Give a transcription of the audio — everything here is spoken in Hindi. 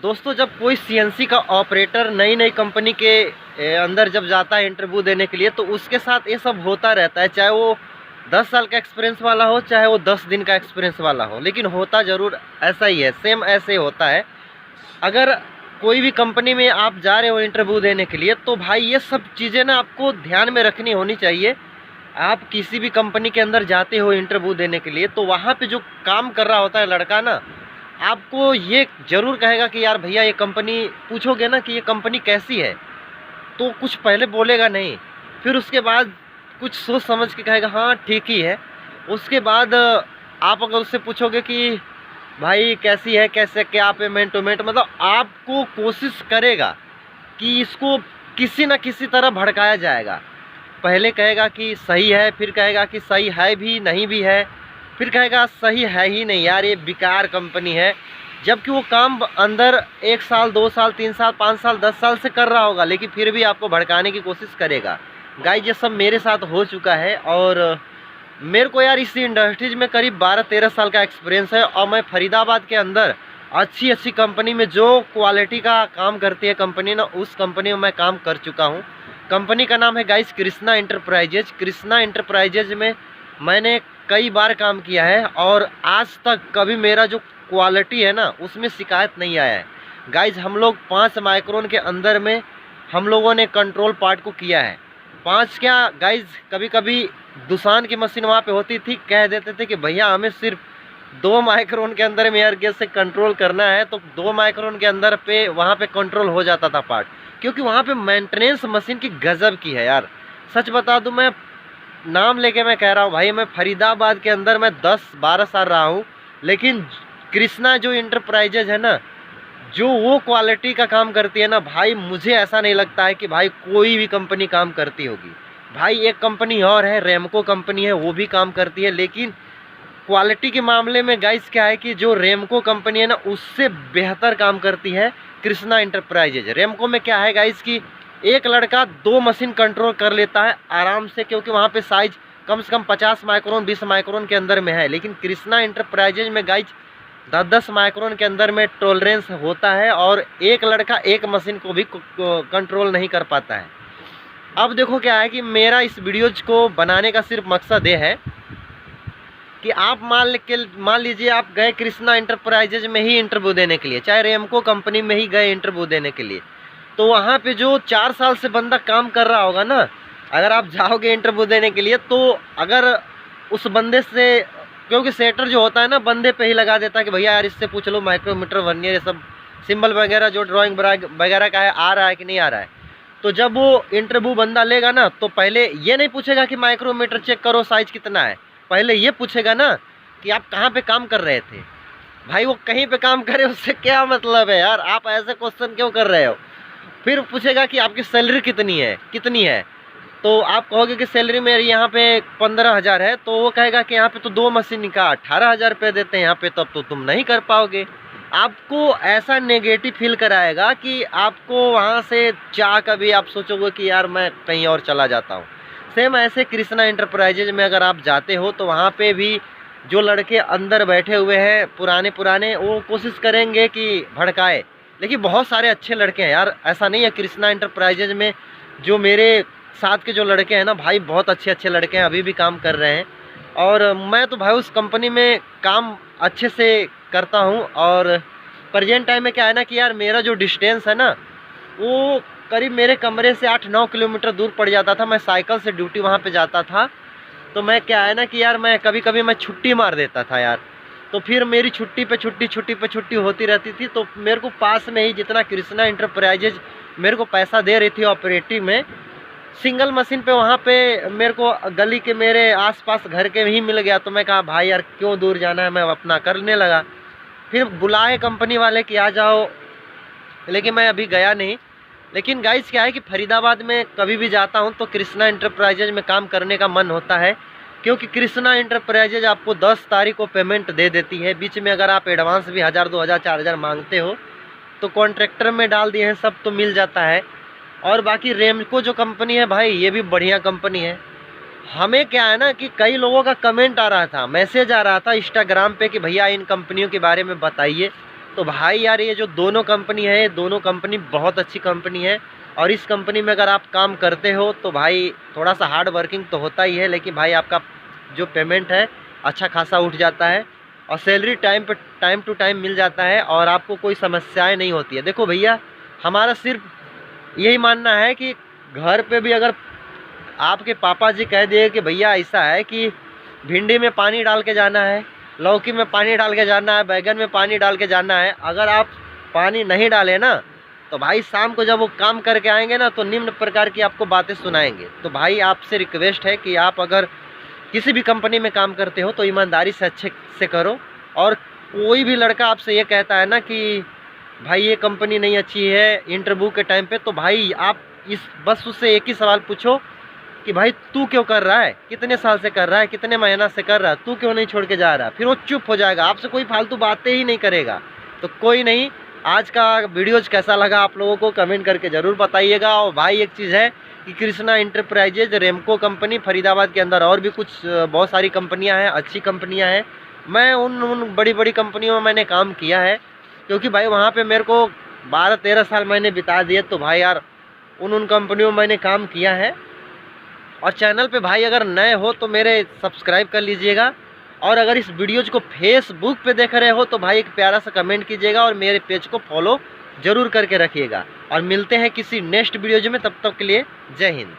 दोस्तों जब कोई सीएनसी का ऑपरेटर नई नई कंपनी के अंदर जब जाता है इंटरव्यू देने के लिए, तो उसके साथ ये सब होता रहता है। चाहे वो 10 साल का एक्सपीरियंस वाला हो, चाहे वो 10 दिन का एक्सपीरियंस वाला हो, लेकिन होता ज़रूर ऐसा ही है। सेम ऐसे होता है। अगर कोई भी कंपनी में आप जा रहे हो इंटरव्यू देने के लिए, तो भाई ये सब चीज़ें ना आपको ध्यान में रखनी होनी चाहिए। आप किसी भी कंपनी के अंदर जाते हो इंटरव्यू देने के लिए, तो वहाँ पे जो काम कर रहा होता है लड़का ना, आपको ये ज़रूर कहेगा कि यार भैया ये कंपनी, पूछोगे ना कि ये कंपनी कैसी है, तो कुछ पहले बोलेगा नहीं, फिर उसके बाद कुछ सोच समझ के कहेगा हाँ ठीक ही है। उसके बाद आप अगर उससे पूछोगे कि भाई कैसी है, कैसे क्या पेमेंट वेमेंट, मतलब आपको कोशिश करेगा कि इसको किसी न किसी तरह भड़काया जाएगा। पहले कहेगा कि सही है, फिर कहेगा कि सही है भी नहीं भी है, फिर कहेगा सही है ही नहीं यार, ये बेकार कंपनी है। जबकि वो काम अंदर 1 साल 2 साल 3 साल 5 साल 10 साल से कर रहा होगा, लेकिन फिर भी आपको भड़काने की कोशिश करेगा। गाइस ये सब मेरे साथ हो चुका है। और मेरे को यार इस इंडस्ट्रीज में करीब 12-13 साल का एक्सपीरियंस है। और मैं फरीदाबाद के अंदर अच्छी अच्छी कंपनी में, जो क्वालिटी का काम करती है कंपनी ना, उस कंपनी में मैं काम कर चुका हूँ। कंपनी का नाम है guys Krishna enterprises. Krishna enterprises में मैंने कई बार काम किया है, और आज तक कभी मेरा जो क्वालिटी है ना उसमें शिकायत नहीं आया है। गाइस हम लोग 5 माइक्रोन के अंदर में हम लोगों ने कंट्रोल पार्ट को किया है। 5 क्या गाइस, कभी कभी दूसान की मशीन वहाँ पे होती थी, कह देते थे कि भैया हमें सिर्फ 2 माइक्रोन के अंदर में एयर गैस से कंट्रोल करना है, तो 2 माइक्रोन के अंदर पे वहाँ पे कंट्रोल हो जाता था पार्ट। क्योंकि वहाँ पे मेंटेनेंस मशीन की गजब की है यार। सच बता दूँ, मैं नाम लेके मैं कह रहा हूँ भाई, मैं फरीदाबाद के अंदर मैं 10-12 साल रहा हूँ, लेकिन कृष्णा जो इंटरप्राइजेज है ना, जो वो क्वालिटी का काम करती है ना भाई, मुझे ऐसा नहीं लगता है कि भाई कोई भी कंपनी काम करती होगी। भाई एक कंपनी और है, रेमको कंपनी है, वो भी काम करती है, लेकिन क्वालिटी के मामले में गाइस क्या है कि जो रेमको कंपनी है ना, उससे बेहतर काम करती है कृष्णा इंटरप्राइजेज। रेमको में क्या है गाइस कि एक लड़का 2 मशीन कंट्रोल कर लेता है आराम से, क्योंकि वहाँ पे साइज कम से कम 50 माइक्रोन 20 माइक्रोन के अंदर में है। लेकिन कृष्णा इंटरप्राइजेज में गाइस 10-10 माइक्रोन के अंदर में टॉलरेंस होता है, और एक लड़का एक मशीन को भी कंट्रोल नहीं कर पाता है। अब देखो क्या है कि मेरा इस वीडियोज को बनाने का सिर्फ मकसद ये है कि आप मान लीजिए आप गए कृष्णा इंटरप्राइजेज में ही इंटरव्यू देने के लिए, चाहे रेमको कंपनी में ही गए इंटरव्यू देने के लिए, तो वहाँ पे जो 4 साल से बंदा काम कर रहा होगा ना, अगर आप जाओगे इंटरव्यू देने के लिए, तो अगर उस बंदे से, क्योंकि सेटर जो होता है ना बंदे पे ही लगा देता है कि भैया यार इससे पूछ लो माइक्रोमीटर वर्नियर ये सब सिंबल वगैरह जो ड्राइंग वगैरह का है आ रहा है कि नहीं आ रहा है। तो जब वो इंटरव्यू बंदा लेगा ना, तो पहले ये नहीं पूछेगा कि माइक्रोमीटर चेक करो साइज कितना है, पहले ये पूछेगा ना कि आप कहाँ पे काम कर रहे थे। भाई वो कहीं पे काम करे उससे क्या मतलब है यार, आप ऐसे क्वेश्चन क्यों कर रहे हो। फिर पूछेगा कि आपकी सैलरी कितनी है, तो आप कहोगे कि सैलरी मेरी यहाँ पे 15,000 है, तो वो कहेगा कि यहाँ पे तो 2 मशीन का 18,000 रुपये देते हैं यहाँ पे, तब तो तुम नहीं कर पाओगे। आपको ऐसा नेगेटिव फील कराएगा कि आपको वहाँ से चाह कभी आप सोचोगे कि यार मैं कहीं और चला जाता हूँ। सेम ऐसे कृष्णा इंटरप्राइजेज में अगर आप जाते हो, तो वहाँ पे भी जो लड़के अंदर बैठे हुए हैं पुराने वो कोशिश करेंगे कि भड़काए, लेकिन बहुत सारे अच्छे लड़के हैं यार। ऐसा नहीं है, कृष्णा इंटरप्राइजेज में जो मेरे साथ के जो लड़के हैं ना भाई, बहुत अच्छे अच्छे लड़के हैं, अभी भी काम कर रहे हैं। और मैं तो भाई उस कंपनी में काम अच्छे से करता हूँ। और प्रेजेंट टाइम में क्या है ना कि यार मेरा जो डिस्टेंस है ना, वो करीब मेरे कमरे से 8-9 किलोमीटर दूर पड़ जाता था। मैं साइकिल से ड्यूटी वहाँ पे जाता था, तो मैं क्या है ना कि यार मैं कभी कभी मैं छुट्टी मार देता था यार, तो फिर मेरी छुट्टी पे छुट्टी होती रहती थी। तो मेरे को पास में ही, जितना कृष्णा इंटरप्राइजेज मेरे को पैसा दे रही थी ऑपरेटिव में, सिंगल मशीन पे वहाँ पे मेरे को गली के मेरे आसपास घर के ही मिल गया। तो मैं कहा भाई यार क्यों दूर जाना है, मैं अपना करने लगा। फिर बुलाए कंपनी वाले कि आ जाओ, लेकिन मैं अभी गया नहीं। लेकिन गाइस क्या है कि फरीदाबाद में कभी भी जाता हूँ तो कृष्णा इंटरप्राइजेज में काम करने का मन होता है, क्योंकि कृष्णा इंटरप्राइजेज आपको 10 तारीख को पेमेंट दे देती है। बीच में अगर आप एडवांस भी 1000 2000 4000 मांगते हो, तो कॉन्ट्रैक्टर में डाल दिए हैं सब, तो मिल जाता है। और बाकी रेमको जो कंपनी है भाई, ये भी बढ़िया कंपनी है। हमें क्या है ना कि कई लोगों का कमेंट आ रहा था, मैसेज आ रहा था इंस्टाग्राम पे कि भैया इन कंपनियों के बारे में बताइए। तो भाई यार ये जो दोनों कंपनी है, ये दोनों कंपनी बहुत अच्छी कंपनी है। और इस कंपनी में अगर आप काम करते हो तो भाई थोड़ा सा हार्ड वर्किंग तो होता ही है, लेकिन भाई आपका जो पेमेंट है अच्छा खासा उठ जाता है और सैलरी टाइम टू टाइम मिल जाता है और आपको कोई समस्याएं नहीं होती है। देखो भैया, हमारा सिर्फ यही मानना है कि घर पे भी अगर आपके पापा जी कह दिए कि भैया ऐसा है कि भिंडी में पानी डाल के जाना है, लौकी में पानी डाल के जाना है, बैगन में पानी डाल के जाना है, अगर आप पानी नहीं डालें ना तो भाई शाम को जब वो काम करके आएंगे ना तो निम्न प्रकार की आपको बातें सुनाएंगे। तो भाई आपसे रिक्वेस्ट है कि आप अगर किसी भी कंपनी में काम करते हो तो ईमानदारी से अच्छे से करो। और कोई भी लड़का आपसे ये कहता है ना कि भाई ये कंपनी नहीं अच्छी है इंटरव्यू के टाइम पे, तो भाई आप बस उससे एक ही सवाल पूछो कि भाई तू क्यों कर रहा है, कितने साल से कर रहा है, कितने महीना से कर रहा है, तू क्यों नहीं छोड़ के जा रहा है। फिर वो चुप हो जाएगा, आपसे कोई फालतू बातें ही नहीं करेगा। तो कोई नहीं, आज का वीडियोज कैसा लगा आप लोगों को कमेंट करके ज़रूर बताइएगा। और भाई एक चीज़ है कि कृष्णा इंटरप्राइजेज, रेमको कंपनी फरीदाबाद के अंदर और भी कुछ बहुत सारी कंपनियां हैं, अच्छी कंपनियां हैं। मैं उन बड़ी बड़ी कंपनियों में मैंने काम किया है, क्योंकि भाई वहाँ पे मेरे को 12-13 साल मैंने बिता दिए। तो भाई यार उन कंपनियों में मैंने काम किया है। और चैनल पे भाई अगर नए हो तो मेरे सब्सक्राइब कर लीजिएगा। और अगर इस वीडियोज़ को फेसबुक पे देख रहे हो तो भाई एक प्यारा सा कमेंट कीजिएगा और मेरे पेज को फॉलो ज़रूर करके रखिएगा। और मिलते हैं किसी नेक्स्ट वीडियोज में, तब तक के लिए जय हिंद।